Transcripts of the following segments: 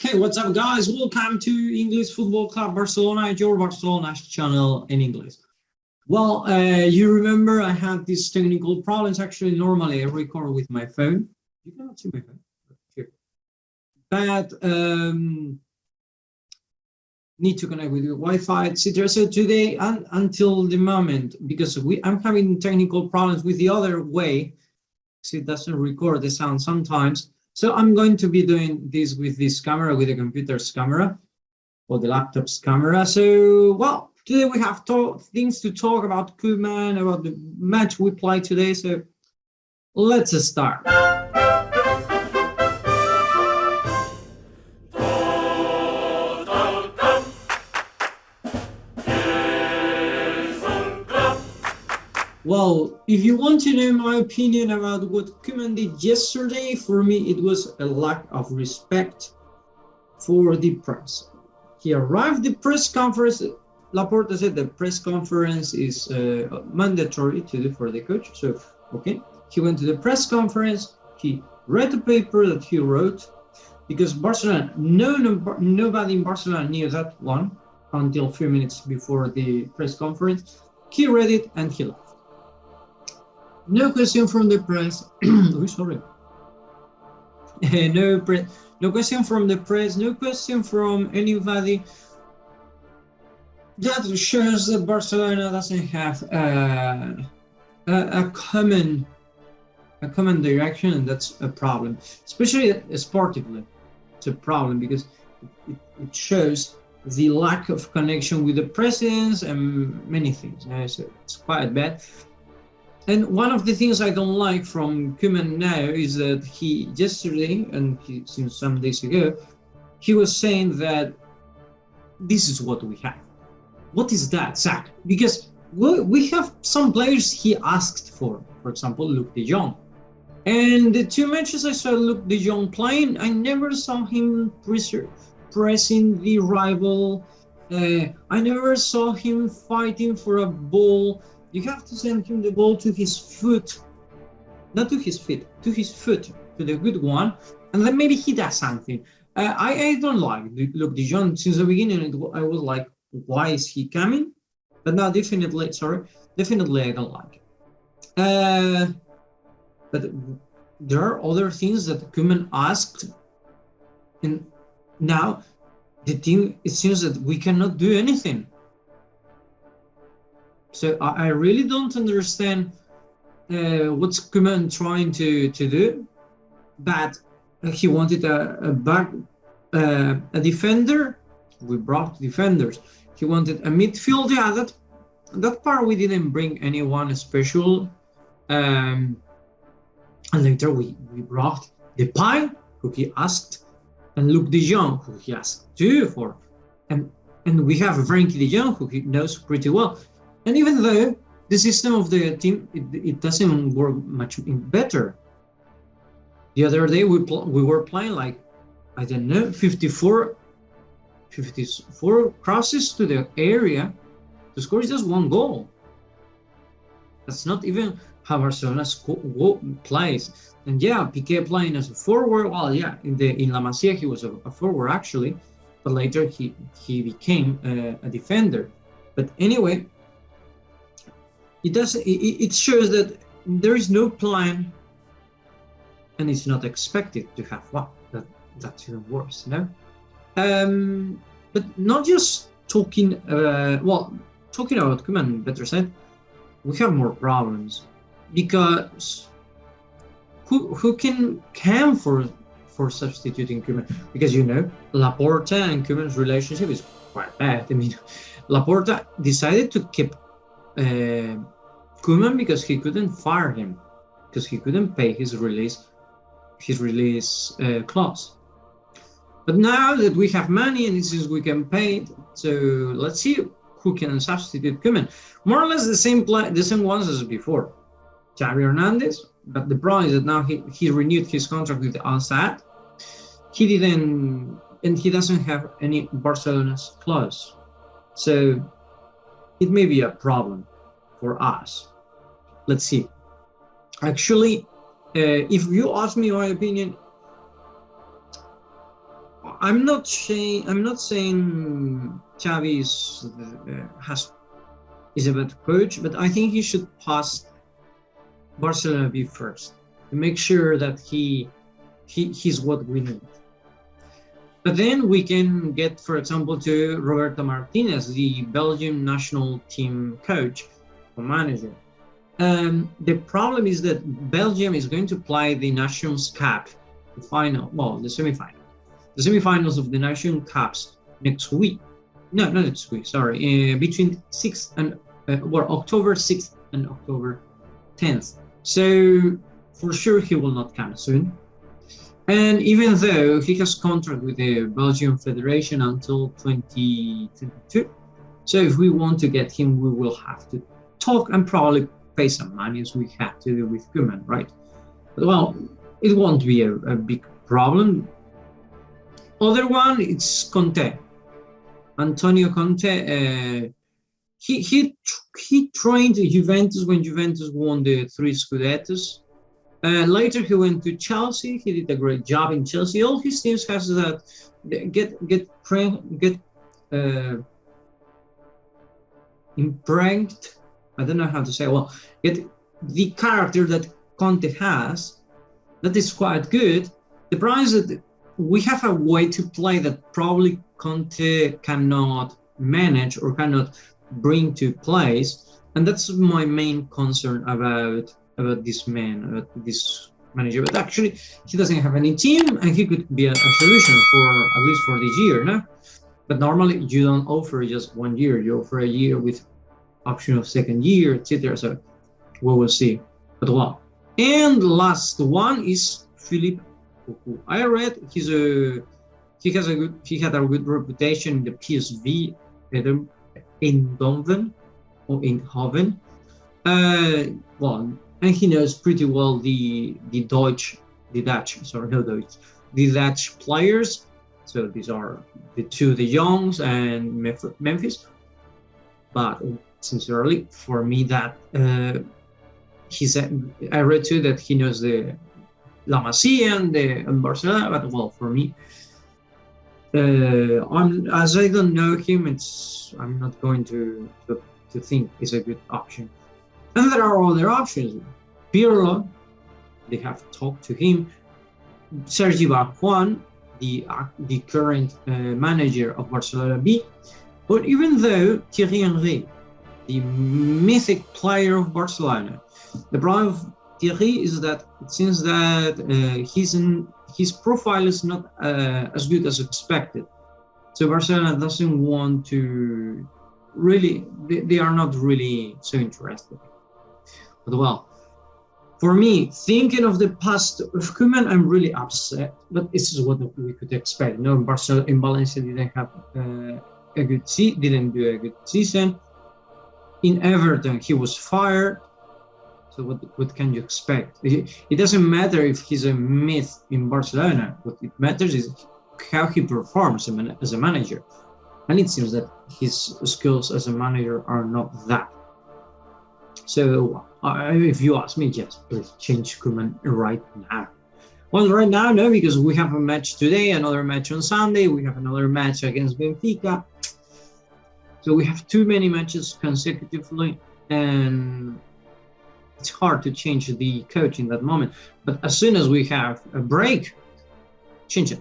Hey, what's up, guys? Welcome to English Football Club Barcelona, your Barcelona channel in English. Well, you remember I had these technical problems. Actually, normally I record with my phone. You cannot see my phone. Here. But need to connect with your Wi-Fi, etc. So today, until the moment, because I'm having technical problems with the other way, so it doesn't record the sound sometimes. So I'm going to be doing this with this camera, with the computer's camera, or the laptop's camera. So, well, today we have things to talk about Koeman, about the match we played today. So let's start. Well, if you want to know my opinion about what Koeman did yesterday, for me it was a lack of respect for the press. He arrived at the press conference. Laporta said the press conference is mandatory to do for the coach. So, okay, he went to the press conference. He read the paper that he wrote, because Barcelona, nobody in Barcelona knew that one until a few minutes before the press conference. He read it and he left. No question from the press. Oh, sorry. No question from the press. No question from anybody. That shows that Barcelona doesn't have a common direction, and that's a problem. Especially sportively, it's a problem because it shows the lack of connection with the presidents and many things. So it's quite bad. And one of the things I don't like from Koeman now is that he yesterday, and since some days ago, he was saying that this is what we have. What is that, Zach? Because we have some players he asked for example, Luuk de Jong. And the two matches I saw Luuk de Jong playing, I never saw him pressing the rival. I never saw him fighting for a ball. You have to send him the ball to his foot, not to his feet, to his foot, to the good one, and then maybe he does something. I don't like Luuk de Jong since the beginning. I was like, why is he coming? But now definitely I don't like it. But there are other things that Koeman asked, and now the team, it seems that we cannot do anything. So I really don't understand what's Koeman trying to do. But he wanted a defender. We brought defenders. He wanted a midfield. Yeah, that part we didn't bring anyone special. And later we brought Depay, who he asked, and Luuk de Jong, who he asked too for. And we have Frankie de Jong, who he knows pretty well. And even though the system of the team, it doesn't work much better. The other day we were playing like, I don't know, 54 crosses to the area to score just one goal. That's not even how Barcelona plays. And yeah, Piqué playing as a forward. Well, yeah, in La Masia he was a forward actually, but later he became a defender. But anyway, it shows that there is no plan, and it's not expected to have one. That's even worse, no? But not just talking. Talking about Koeman, better said, we have more problems because who can come for substituting Koeman? Because Laporta and Koeman's relationship is quite bad. I mean, Laporta decided to keep Koeman because he couldn't fire him, because he couldn't pay his release clause. But now that we have money and since we can pay it, so let's see who can substitute Koeman. More or less the same ones as before. Xavi Hernandez, but the problem is that now he renewed his contract with Al Sadd. He didn't, and he doesn't have any Barcelona's clause. So it may be a problem for us. Let's see. Actually, if you ask me my opinion, I'm not saying Xavi is a bad coach, but I think he should pass Barcelona B first to make sure that he's what we need. But then we can get, for example, to Roberto Martinez, the Belgium national team coach or manager. The problem is that Belgium is going to play the Nations Cup, the semifinals of the Nations Cups next week. No, not next week. Sorry, between October 6th and October 10th. So for sure he will not come soon. And even though he has contract with the Belgian Federation until 2022, so if we want to get him, we will have to talk and probably pay some money as we have to do with Koeman, right? But well, it won't be a big problem. Other one, it's Conte. Antonio Conte. He trained Juventus when Juventus won the 3 Scudettos. Later he went to Chelsea. He did a great job in Chelsea. All his teams has that get impregnated. I don't know how to say. Well, get the character that Conte has. That is quite good. The problem is that we have a way to play that probably Conte cannot manage or cannot bring to place, and that's my main concern about this manager. But actually, he doesn't have any team, and he could be a solution for at least for this year, no? But normally you don't offer just 1 year; you offer a year with option of second year, etc. So we will see. But well, and the last one is Philippe Cocu. I read he had a good reputation in the PSV Eindhoven. And he knows pretty well the Dutch players. So these are the two De Jongs and Memphis. But sincerely, for me, that I read too that he knows the La Masia and Barcelona. But well, for me, as I don't know him, I'm not going to think it's a good option. And there are other options. Pirlo, they have talked to him. Sergi Barjuan, the current manager of Barcelona B. But even though Thierry Henry, the mythic player of Barcelona, the problem of Thierry is that it seems that his profile is not as good as expected. So Barcelona doesn't want to really, they are not really so interested. But well, for me, thinking of the past of Koeman, I'm really upset. But this is what we could expect. No, Barcelona in Valencia didn't have didn't do a good season. In Everton, he was fired. So what can you expect? It doesn't matter if he's a myth in Barcelona. What it matters is how he performs as a manager. And it seems that his skills as a manager are not that. So if you ask me, just please change Koeman right now. Well, right now, no, because we have a match today, another match on Sunday. We have another match against Benfica. So we have too many matches consecutively, and it's hard to change the coach in that moment. But as soon as we have a break, change it.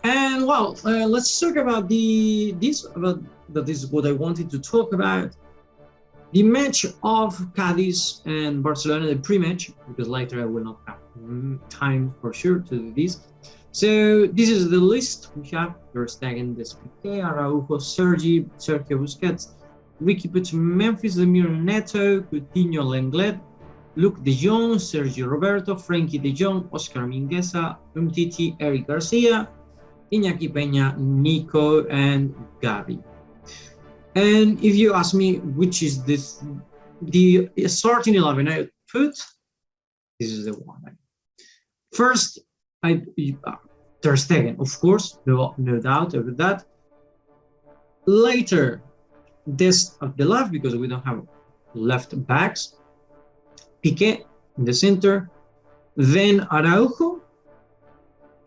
And well, let's talk about this is what I wanted to talk about. The match of Cadiz and Barcelona, the pre-match, because later I will not have time for sure to do this. So this is the list we have. Ter Stegen, Depay, Araujo, Sergio Busquets, Ricky Puig, Memphis, Demir, Neto, Coutinho, Lenglet, Luke De Jong, Sergio Roberto, Frankie De Jong, Oscar Mingueza, Umtiti, Eric Garcia, Inaki, Pena, Nico, and Gavi. And if you ask me which is the starting 11 I put, this is the one. First, Ter Stegen, of course, no doubt over that. Later, this at the left, because we don't have left backs. Piqué in the center, then Araujo,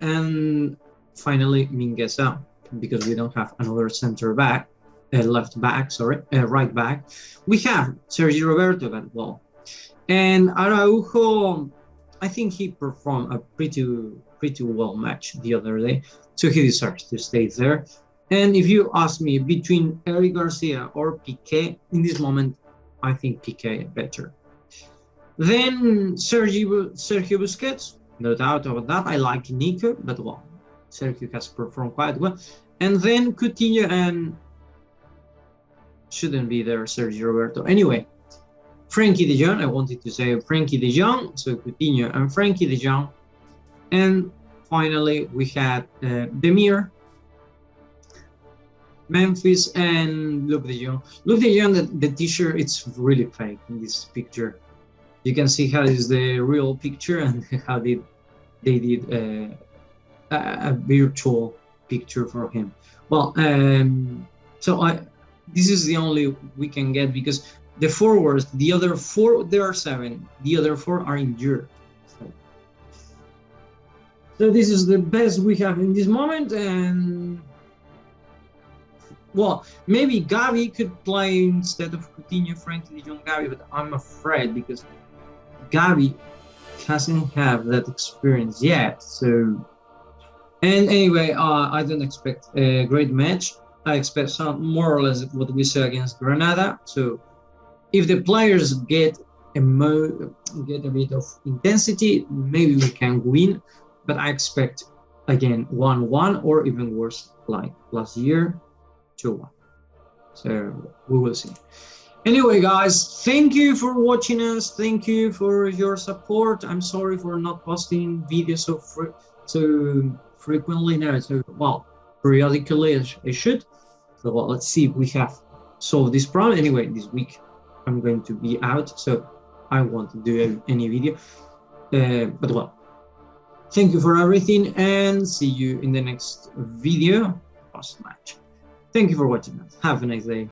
and finally Mingueza, because we don't have another center back, left back, sorry, right back. We have Sergio Roberto, but well, and Araujo, I think he performed a pretty well match the other day, so he deserves to stay there. And if you ask me between Eric Garcia or Piqué, in this moment, I think Piqué better. Then Sergio Busquets, no doubt about that. I like Nico, but well, Sergio has performed quite well. And then Coutinho and shouldn't be there, Sergio Roberto. Anyway, Frankie de Jong, I wanted to say Frankie de Jong, so Coutinho and Frankie de Jong. And finally, we had Demir, Memphis, and Luke de Jong. Luke de Jong, the t-shirt, it's really fake in this picture. You can see how is the real picture and how they did a virtual picture for him. Well, this is the only we can get because the forwards, the other four, there are 7. The other 4 are injured. So this is the best we have in this moment, and well, maybe Gavi could play instead of Coutinho, Frankie de Jong, Gavi, but I'm afraid because Gavi hasn't have that experience yet. So, and anyway, I don't expect a great match. I expect some more or less what we saw against Granada. So, if the players get a bit of intensity, maybe we can win. But I expect again 1-1 or even worse, like last year, 2-1. So we will see. Anyway, guys, thank you for watching us. Thank you for your support. I'm sorry for not posting videos so frequently now. So, well, periodically I should. So, well, let's see if we have solved this problem. Anyway, this week I'm going to be out, so I won't do any video. But, well, thank you for everything, and see you in the next video post-match. Thank you for watching us. Have a nice day.